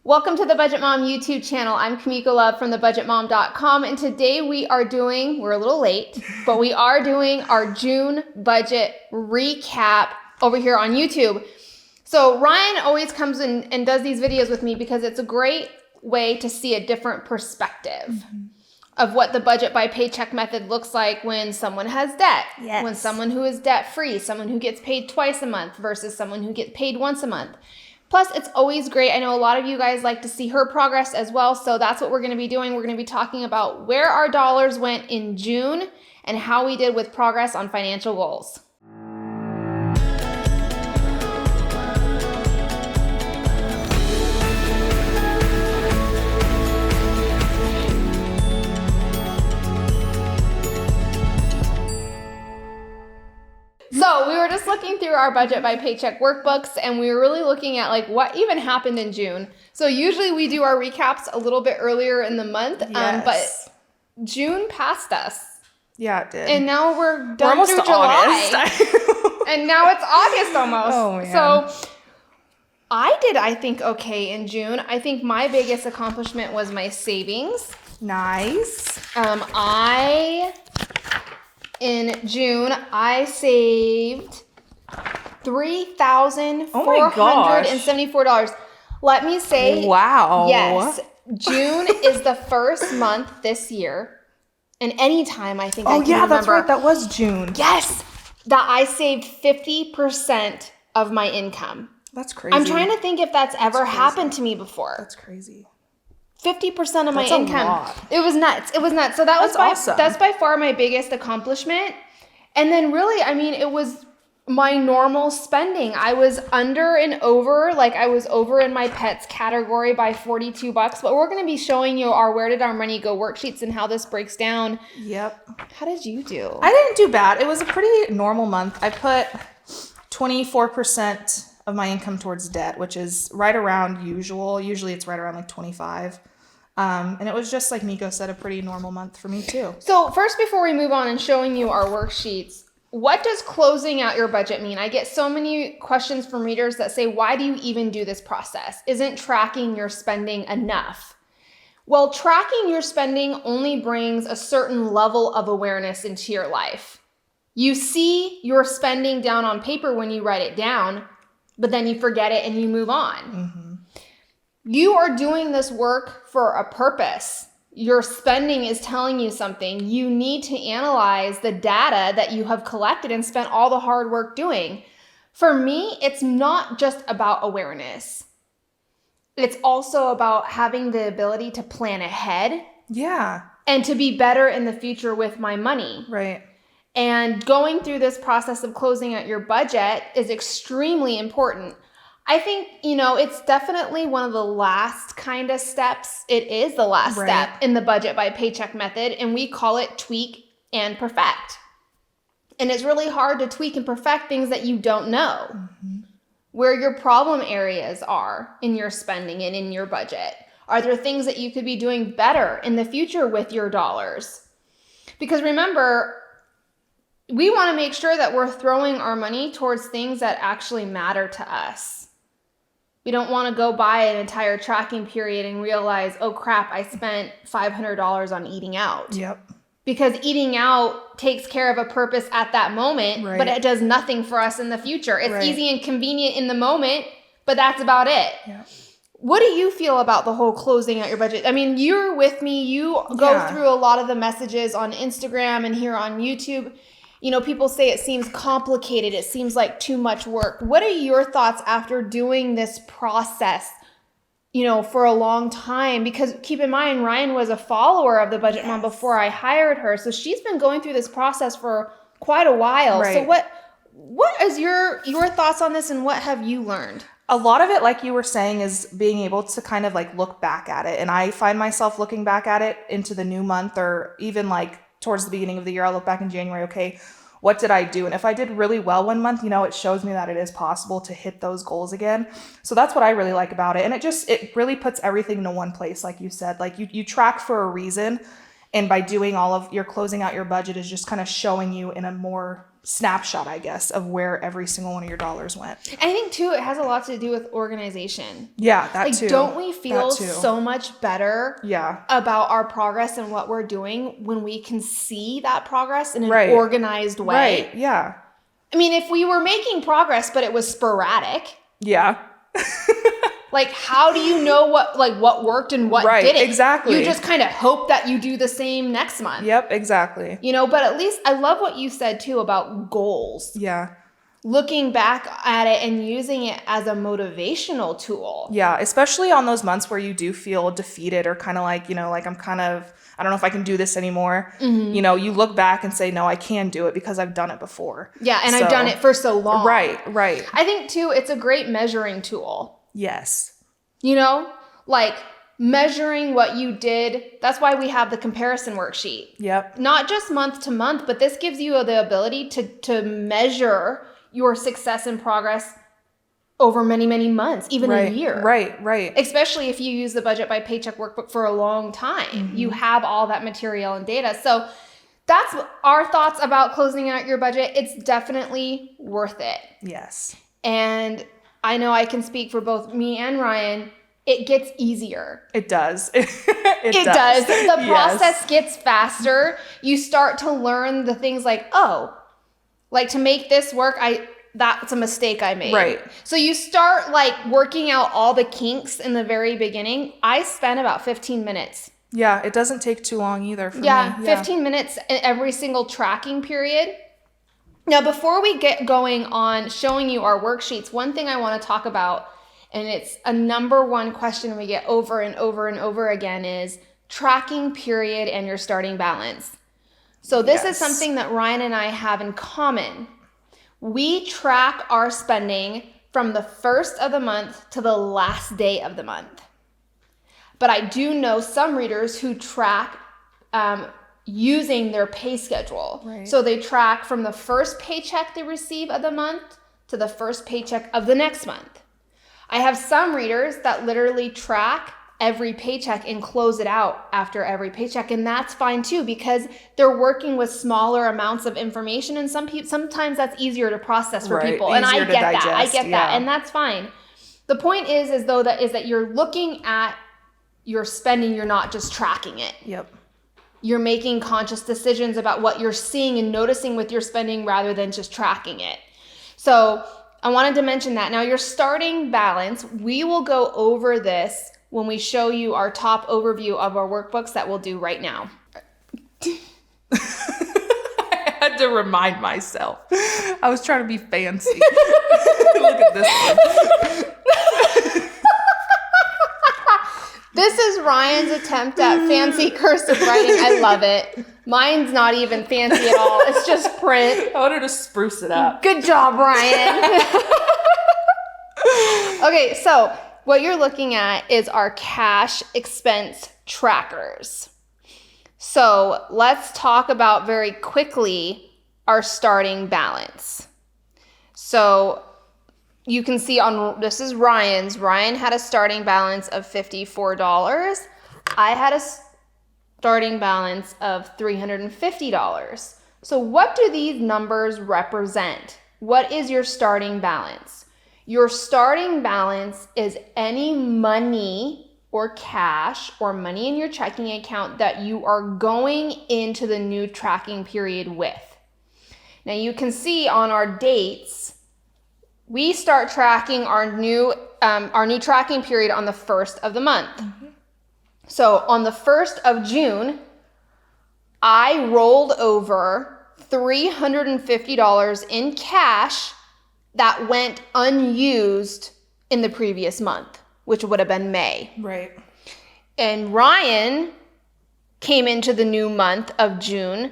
Welcome to the Budget Mom YouTube channel. I'm Kamiko Love from thebudgetmom.com, and today we're a little late, but we are doing our June budget recap over here on YouTube. So Ryan always comes in and does these videos with me because it's a great way to see a different perspective of what the budget by paycheck method looks like when someone has debt, when someone who is debt-free, someone who gets paid twice a month versus someone who gets paid once a month. Plus, it's always great. I know a lot of you guys like to see her progress as well, so that's what we're going to be doing. We're going to be talking about where our dollars went in June and how we did with progress on financial goals. So we were just looking through our budget by paycheck workbooks, and we were really looking at like what even happened in June. So usually we do our recaps a little bit earlier in the month, but June passed us. Yeah, it did. And now we're done through July. And now it's August almost. Oh, man. So I think, okay in June. I think my biggest accomplishment was my savings. Nice. In June, I saved $3,474. Let me say, wow. Yes, June is the first month this year, and anytime I think I can remember. That's right. That was June. Yes, that I saved 50% of my income. That's crazy. I'm trying to think if that's ever happened to me before. That's crazy. 50% of my income. It was nuts. So that's awesome. That's by far my biggest accomplishment. And then really, I mean, it was my normal spending. I was under and over, like I was over in my pets category by $42, but we're going to be showing you our Where Did Our Money Go worksheets and how this breaks down. Yep. How did you do? I didn't do bad. It was a pretty normal month. I put 24% of my income towards debt, which is right around usual. Usually it's right around like 25. And it was just like Miko said, a pretty normal month for me too. So first, before we move on and showing you our worksheets, what does closing out your budget mean? I get so many questions from readers that say, why do you even do this process? Isn't tracking your spending enough? Well, tracking your spending only brings a certain level of awareness into your life. You see your spending down on paper when you write it down, but then you forget it and you move on. Mm-hmm. You are doing this work for a purpose. Your spending is telling you something. You need to analyze the data that you have collected and spent all the hard work doing. For me, it's not just about awareness. It's also about having the ability to plan ahead. Yeah. And to be better in the future with my money. Right. And going through this process of closing out your budget is extremely important. I think, it's definitely one of the last kind of steps. It is the last step in the budget by paycheck method, and we call it tweak and perfect. And it's really hard to tweak and perfect things that you don't know, where your problem areas are in your spending and in your budget. Are there things that you could be doing better in the future with your dollars? Because remember, we want to make sure that we're throwing our money towards things that actually matter to us. We don't want to go by an entire tracking period and realize, oh crap, I spent $500 on eating out. Yep. Because eating out takes care of a purpose at that moment, but it does nothing for us in the future. It's easy and convenient in the moment, but that's about it. Yep. What do you feel about the whole closing out your budget? I mean, you're with me. You go through a lot of the messages on Instagram and here on YouTube. People say it seems complicated. It seems like too much work. What are your thoughts after doing this process, for a long time? Because keep in mind, Ryan was a follower of the Budget Mom before I hired her. So she's been going through this process for quite a while. Right. So what is your thoughts on this, and what have you learned? A lot of it, like you were saying, is being able to kind of like look back at it. And I find myself looking back at it into the new month, or even like towards the beginning of the year. I'll look back in January. Okay, what did I do? And if I did really well one month, it shows me that it is possible to hit those goals again. So that's what I really like about it. And it really puts everything into one place. Like you said, like you track for a reason. And by doing all of your closing out your budget is just kind of showing you in a more snapshot, I guess, of where every single one of your dollars went. I think too, it has a lot to do with organization. Yeah, that Like, too. don't we feel That too. so much better about our progress and what we're doing when we can see that progress in an organized way? Right, yeah. I mean, if we were making progress, but it was sporadic. Yeah. Like, how do you know what worked and what didn't? Exactly. You just kind of hope that you do the same next month. Yep, exactly. You know, but at least I love what you said too about goals. Yeah. Looking back at it and using it as a motivational tool. Yeah, especially on those months where you do feel defeated or kind of like, you know, like I don't know if I can do this anymore. You know, you look back and say, no, I can do it because I've done it before. Yeah, and I've done it for so long. Right. I think too, it's a great measuring tool. Yes. You know, like measuring what you did. That's why we have the comparison worksheet. Yep. Not just month to month, but this gives you the ability to measure your success and progress over many, many months, even a year. Right. Especially if you use the Budget by Paycheck workbook for a long time. You have all that material and data. So that's our thoughts about closing out your budget. It's definitely worth it. Yes. And I know I can speak for both me and Ryan. It gets easier. It does. it does. The process gets faster. You start to learn the things like, oh, like to make this work, that's a mistake I made. Right. So you start like working out all the kinks in the very beginning. I spent about 15 minutes. Yeah, it doesn't take too long either for me. 15 minutes in every single tracking period. Now, before we get going on showing you our worksheets, one thing I want to talk about, and it's a number one question we get over and over and over again, is tracking period and your starting balance. So this is something that Ryan and I have in common. We track our spending from the first of the month to the last day of the month. But I do know some readers who track using their pay schedule. Right. So they track from the first paycheck they receive of the month to the first paycheck of the next month. I have some readers that literally track every paycheck and close it out after every paycheck, and that's fine too because they're working with smaller amounts of information, and sometimes that's easier to process for people. And I get that, and that's fine. The point is that you're looking at your spending, you're not just tracking it. Yep. You're making conscious decisions about what you're seeing and noticing with your spending rather than just tracking it. So I wanted to mention that. Now, your starting balance, we will go over this when we show you our top overview of our workbooks that we'll do right now. I had to remind myself. I was trying to be fancy. Look at this one. This is Ryan's attempt at fancy cursive writing. I love it. Mine's not even fancy at all. It's just print. I wanted to spruce it up. Good job, Ryan. Okay, so what you're looking at is our cash expense trackers. So let's talk about very quickly our starting balance. So you can see this is Ryan's. Ryan had a starting balance of $54. I had a starting balance of $350. So what do these numbers represent? What is your starting balance? Your starting balance is any money or cash or money in your checking account that you are going into the new tracking period with. Now you can see on our dates, we start tracking our new tracking period on the 1st of the month. Mm-hmm. So on the 1st of June, I rolled over $350 in cash that went unused in the previous month, which would have been May. Right. And Ryan came into the new month of June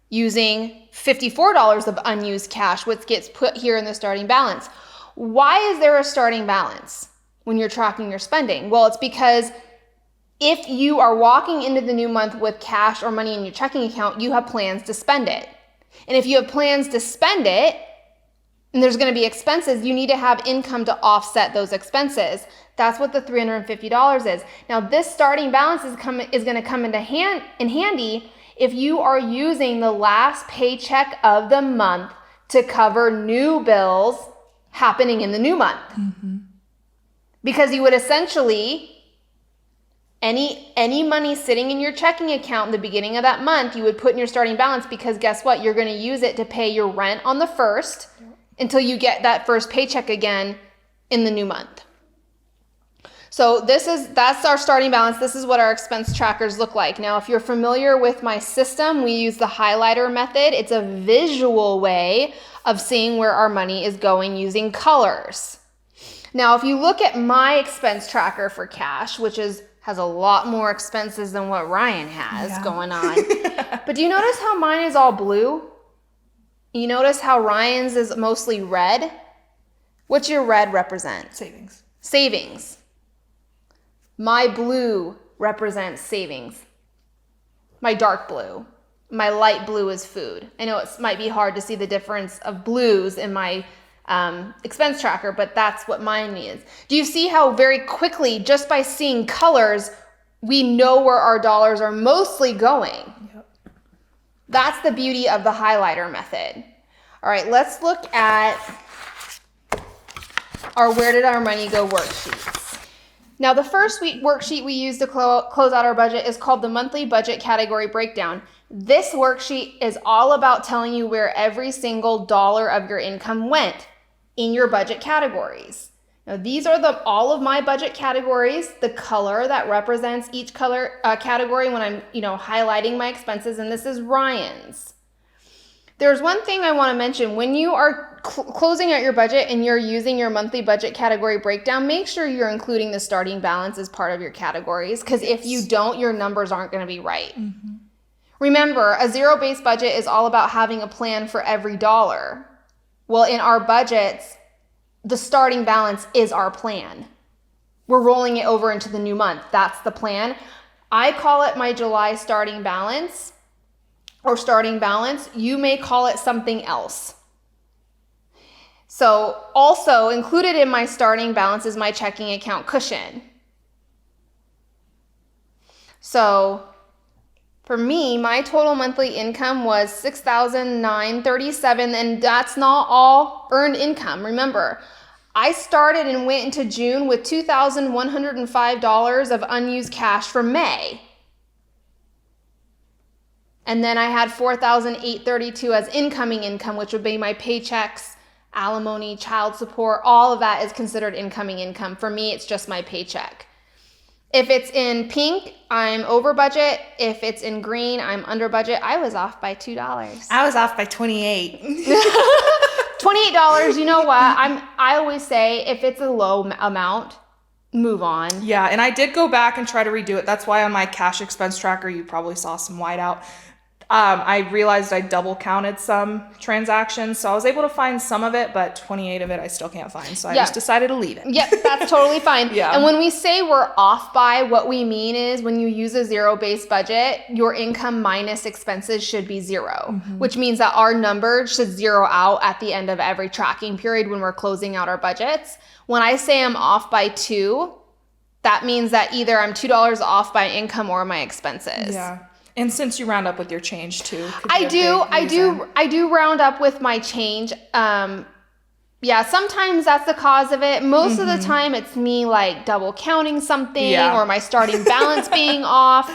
using $54 of unused cash, which gets put here in the starting balance. Why is there a starting balance when you're tracking your spending? Well, it's because if you are walking into the new month with cash or money in your checking account, you have plans to spend it. And if you have plans to spend it, and there's going to be expenses, you need to have income to offset those expenses. That's what the $350 is. Now, this starting balance is going to come in handy if you are using the last paycheck of the month to cover new bills happening in the new month. Because you would essentially, any money sitting in your checking account in the beginning of that month, you would put in your starting balance, because guess what? You're going to use it to pay your rent on the 1st until you get that first paycheck again in the new month. So that's our starting balance. This is what our expense trackers look like. Now, if you're familiar with my system, we use the highlighter method. It's a visual way of seeing where our money is going using colors. Now, if you look at my expense tracker for cash, which has a lot more expenses than what Ryen has going on. But do you notice how mine is all blue? You notice how Ryen's is mostly red? What's your red represent? Savings. My blue represents savings. My dark blue. My light blue is food. I know it might be hard to see the difference of blues in my expense tracker, but that's what mine is. Do you see how very quickly, just by seeing colors, we know where our dollars are mostly going? Yep. That's the beauty of the highlighter method. All right, let's look at our Where Did Our Money Go worksheets. Now, the first worksheet we use to close out our budget is called the monthly budget category breakdown. This worksheet is all about telling you where every single dollar of your income went in your budget categories. Now, these are all of my budget categories, the color that represents each color category when I'm highlighting my expenses, and this is Ryen's. There's one thing I want to mention. When you are closing out your budget and you're using your monthly budget category breakdown, make sure you're including the starting balance as part of your categories, because if you don't, your numbers aren't going to be right. Remember, a zero-based budget is all about having a plan for every dollar. Well, in our budgets, the starting balance is our plan. We're rolling it over into the new month. That's the plan. I call it my July starting balance or starting balance. You may call it something else. So also included in my starting balance is my checking account cushion. So for me, my total monthly income was $6,937, and that's not all earned income. Remember, I started and went into June with $2,105 of unused cash for May. And then I had $4,832 as incoming income, which would be my paychecks, alimony, child support. All of that is considered incoming income. For me, it's just my paycheck. If it's in pink, I'm over budget. If it's in green, I'm under budget. I was off by $2. I was off by $28. $28. You know what? I always say if it's a low amount, move on. Yeah, and I did go back and try to redo it. That's why on my cash expense tracker, you probably saw some whiteout. I realized I double counted some transactions, so I was able to find some of it, but 28 of it I still can't find. So I just decided to leave it. Yep, that's totally fine. And when we say we're off by, what we mean is when you use a zero-based budget, your income minus expenses should be zero, which means that our numbers should zero out at the end of every tracking period when we're closing out our budgets. When I say I'm off by 2, that means that either I'm $2 off by income or my expenses. Yeah. And since you round up with your change too, I do round up with my change. Sometimes that's the cause of it. Most of the time it's me like double counting something or my starting balance being off.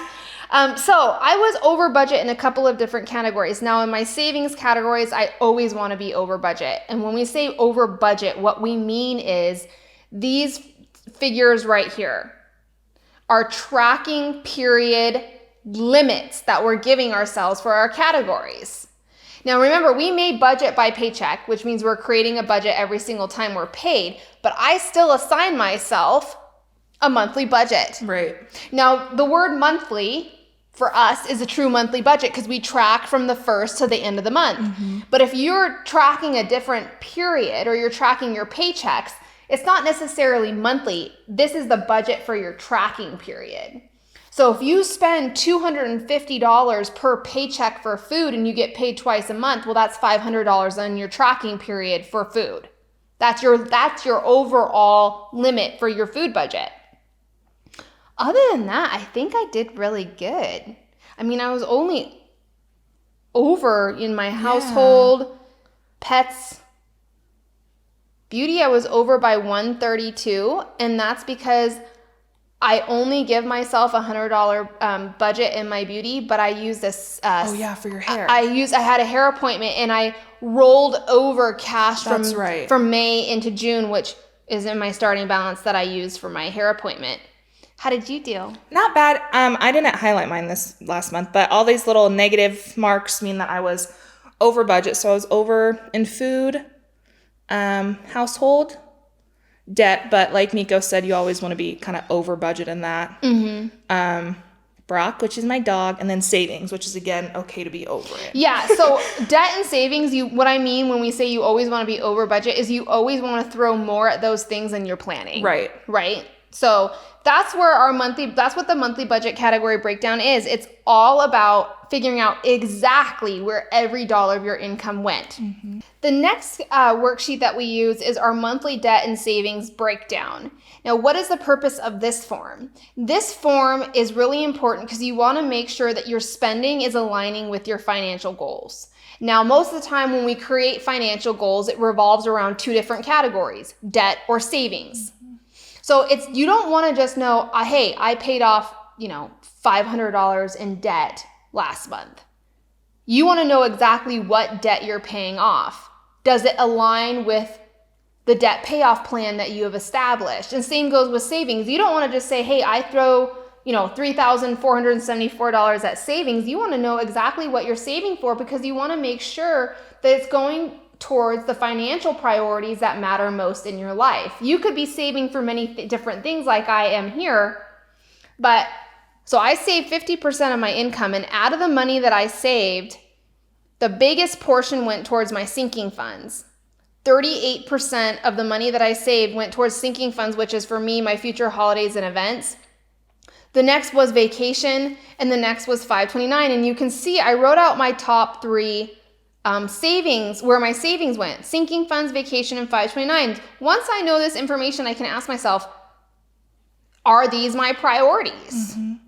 So I was over budget in a couple of different categories. Now in my savings categories, I always want to be over budget. And when we say over budget, what we mean is these figures right here are tracking period limits that we're giving ourselves for our categories. Now remember, we may budget by paycheck, which means we're creating a budget every single time we're paid, but I still assign myself a monthly budget. Right. Now the word monthly for us is a true monthly budget because we track from the first to the end of the month. But if you're tracking a different period or you're tracking your paychecks, it's not necessarily monthly. This is the budget for your tracking period. So if you spend $250 per paycheck for food and you get paid twice a month, well, that's $500 on your tracking period for food. That's your overall limit for your food budget. Other than that, I think I did really good. I mean, I was only over in my household Pets, beauty, I was over by 132, and that's because I only give myself $100 budget in my beauty, but I use this. Oh yeah, for your hair. I had a hair appointment, and I rolled over cash from May into June, which is in my starting balance that I use for my hair appointment. How did you do? Not bad. I didn't highlight mine this last month, but all these little negative marks mean that I was over budget. So I was over in food, household, debt, but like Nico said, you always want to be kind of over budget in that. Brock, which is my dog, and then savings, which is again okay to be over it. Yeah, so debt and savings, what I mean when we say you always want to be over budget is you always want to throw more at those things than you're planning. Right. So that's what the monthly budget category breakdown is. It's all about figuring out exactly where every dollar of your income went. The next worksheet that we use is our monthly debt and savings breakdown. Now, what is the purpose of this form? This form is really important because you want to make sure that your spending is aligning with your financial goals. Now, most of the time when we create financial goals, it revolves around two different categories, debt or savings. So you don't want to just know, hey, I paid off, $500 in debt last month. You want to know exactly what debt you're paying off. Does it align with the debt payoff plan that you have established? And same goes with savings. You don't want to just say, hey, I throw, $3,474 at savings. You want to know exactly what you're saving for because you want to make sure that it's going towards the financial priorities that matter most in your life. You could be saving for many different things like I am here, so I saved 50% of my income, and out of the money that I saved, the biggest portion went towards my sinking funds. 38% of the money that I saved went towards sinking funds, which is for me, my future holidays and events. The next was vacation, and the next was 529. And you can see I wrote out my top three savings, where my savings went: sinking funds, vacation, and 529. Once I know this information, I can ask myself, are these my priorities? And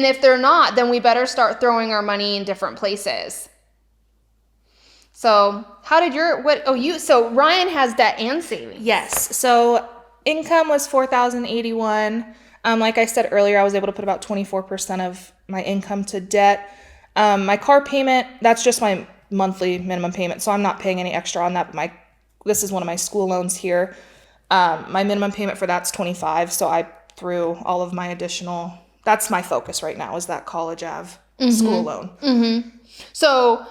if they're not, then we better start throwing our money in different places. So so Ryen has debt and savings. Yes. So income was $4,081. Like I said earlier, I was able to put about 24% of my income to debt. My car payment, that's just my monthly minimum payment, so I'm not paying any extra on that, but this is one of my school loans here. My minimum payment for that's $25, so I threw all of my additional, that's my focus right now, is that College Ave school loan. So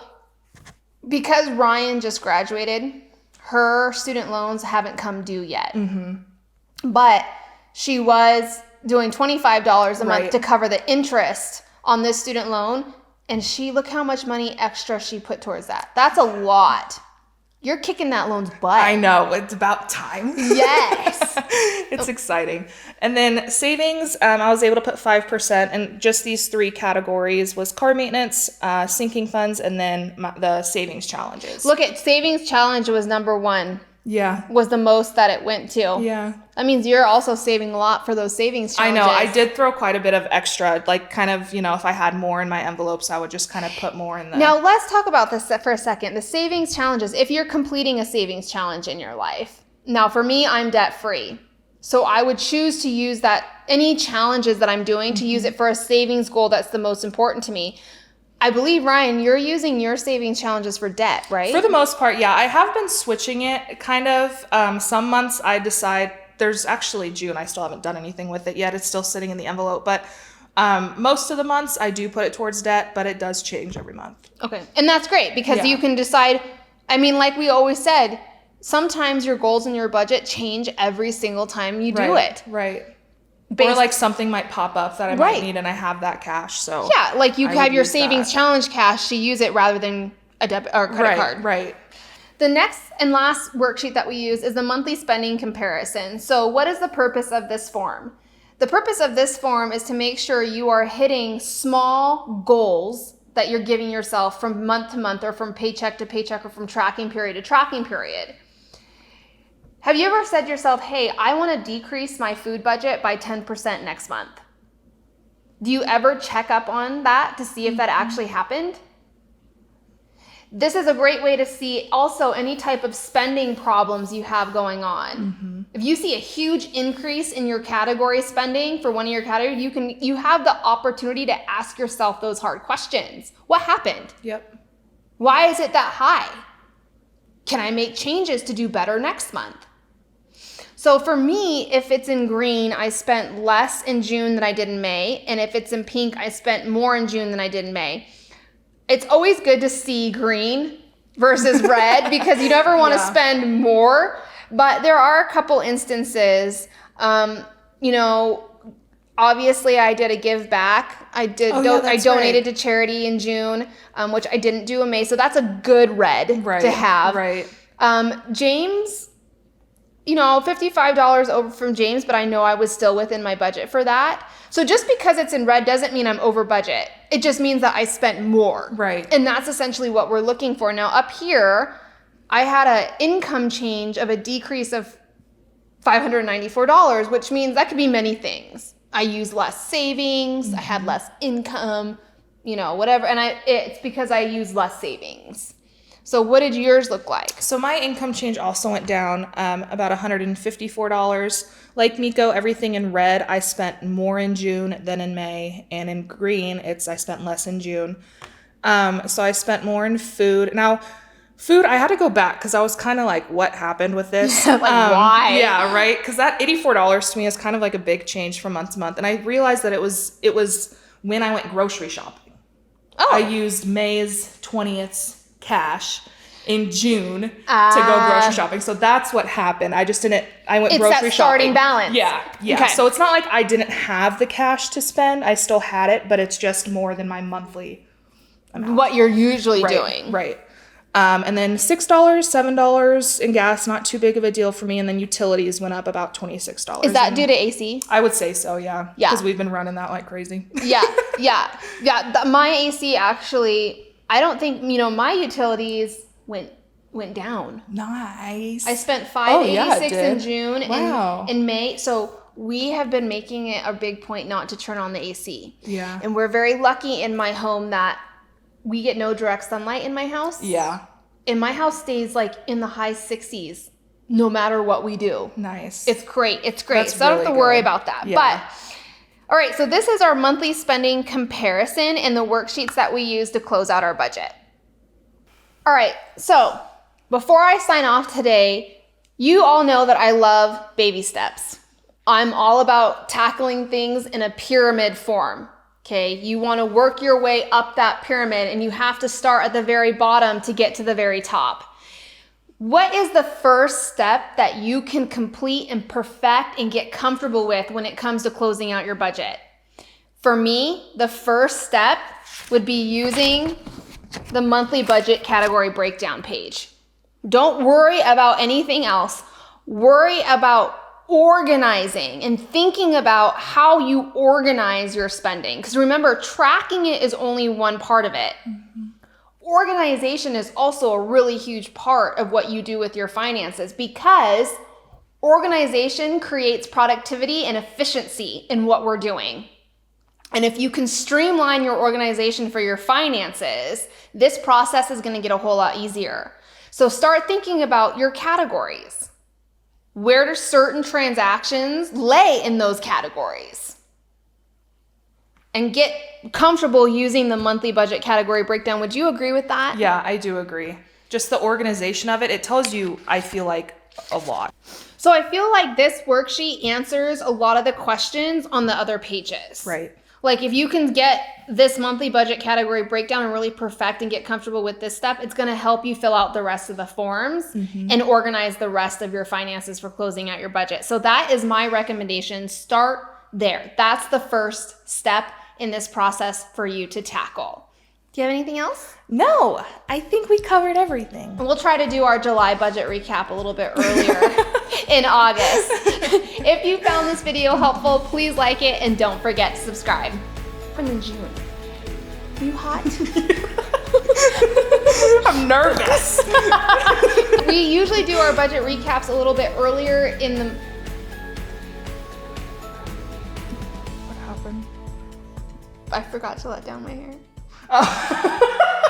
because Ryen just graduated, her student loans haven't come due yet. But she was doing $25 a month to cover the interest on this student loan. And look how much money extra she put towards that. That's a lot. You're kicking that loan's butt. I know. It's about time. Yes. It's exciting. And then savings, I was able to put 5%. And just these three categories was car maintenance, sinking funds, and then the savings challenges. Look at savings challenge was number one. Yeah. Was the most that it went to. Yeah. That means you're also saving a lot for those savings challenges. I know. I did throw quite a bit of extra, like kind of, if I had more in my envelopes, I would just kind of put more in the... Now, let's talk about this for a second. The savings challenges, if you're completing a savings challenge in your life. Now, for me, I'm debt-free. So I would choose to use any challenges that I'm doing to use it for a savings goal that's the most important to me. I believe, Ryen, you're using your savings challenges for debt, right? For the most part, yeah. I have been switching it kind of. Some months I decide, there's actually June, I still haven't done anything with it yet. It's still sitting in the envelope. But most of the months I do put it towards debt, but it does change every month. Okay. And that's great because you can decide, like we always said, sometimes your goals and your budget change every single time you do it. Right. Or like something might pop up that I might need and I have that cash. So yeah, like you have your savings challenge cash to use it rather than a debit or credit card. Right. The next and last worksheet that we use is the monthly spending comparison. So what is the purpose of this form? The purpose of this form is to make sure you are hitting small goals that you're giving yourself from month to month or from paycheck to paycheck or from tracking period to tracking period. Have you ever said to yourself, hey, I want to decrease my food budget by 10% next month? Do you ever check up on that to see if that actually happened? This is a great way to see also any type of spending problems you have going on. If you see a huge increase in your category spending for one of your categories, you have the opportunity to ask yourself those hard questions. What happened? Yep. Why is it that high? Can I make changes to do better next month? So for me, if it's in green, I spent less in June than I did in May. And if it's in pink, I spent more in June than I did in May. It's always good to see green versus red because you never want to spend more. But there are a couple instances, obviously I did a give back. I donated to charity in June, which I didn't do in May. So that's a good red to have. Right. James, $55 over from James, but I know I was still within my budget for that. So just because it's in red doesn't mean I'm over budget. It just means that I spent more. Right. And that's essentially what we're looking for. Now up here, I had an income change of a decrease of $594, which means that could be many things. I used less savings, I had less income, whatever. And it's because I used less savings. So what did yours look like? So my income change also went down about $154. Like Miko, everything in red, I spent more in June than in May. And in green, I spent less in June. So I spent more in food. Now, food, I had to go back because I was kind of like, what happened with this? Why? Yeah, right? Because that $84 to me is kind of like a big change from month to month. And I realized that it was when I went grocery shopping. Oh. I used May's 20th cash in June to go grocery shopping. So that's what happened. I went grocery shopping. It's that starting balance. Yeah. Okay. So it's not like I didn't have the cash to spend. I still had it, but it's just more than my monthly amount. What you're usually doing. Right. And then $6, $7 in gas, not too big of a deal for me. And then utilities went up about $26. Is that due to AC? I would say so, yeah. Yeah. Because we've been running that like crazy. Yeah. My AC actually, I don't think, my utilities went down. Nice. I spent $586 in did. June. Wow. In May. So we have been making it a big point not to turn on the AC. Yeah. And we're very lucky in my home that we get no direct sunlight in my house. Yeah. And my house stays like in the high 60s no matter what we do. Nice. It's great. It's great. That's so I don't have to really worry good. about that. Yeah. But all right, so this is our monthly spending comparison and the worksheets that we use to close out our budget. All right, so before I sign off today, you all know that I love baby steps. I'm all about tackling things in a pyramid form. Okay, you want to work your way up that pyramid and you have to start at the very bottom to get to the very top. What is the first step that you can complete and perfect and get comfortable with when it comes to closing out your budget? For me, the first step would be using the monthly budget category breakdown page. Don't worry about anything else. Worry about organizing and thinking about how you organize your spending. Because remember, tracking it is only one part of it. Organization is also a really huge part of what you do with your finances because organization creates productivity and efficiency in what we're doing. And if you can streamline your organization for your finances, this process is going to get a whole lot easier. So start thinking about your categories. Where do certain transactions lay in those categories? And get comfortable using the monthly budget category breakdown. Would you agree with that? Yeah, I do agree. Just the organization of it tells you, I feel like, a lot. So I feel like this worksheet answers a lot of the questions on the other pages. Right. Like if you can get this monthly budget category breakdown and really perfect and get comfortable with this step, it's going to help you fill out the rest of the forms and organize the rest of your finances for closing out your budget. So that is my recommendation. Start there. That's the first step in this process for you to tackle. Do you have anything else? No, I think we covered everything. And we'll try to do our July budget recap a little bit earlier in August. If you found this video helpful, please like it and don't forget to subscribe. I'm in June. Are you hot? I'm nervous. We usually do our budget recaps a little bit earlier in the... What happened? I forgot to let down my hair. Oh.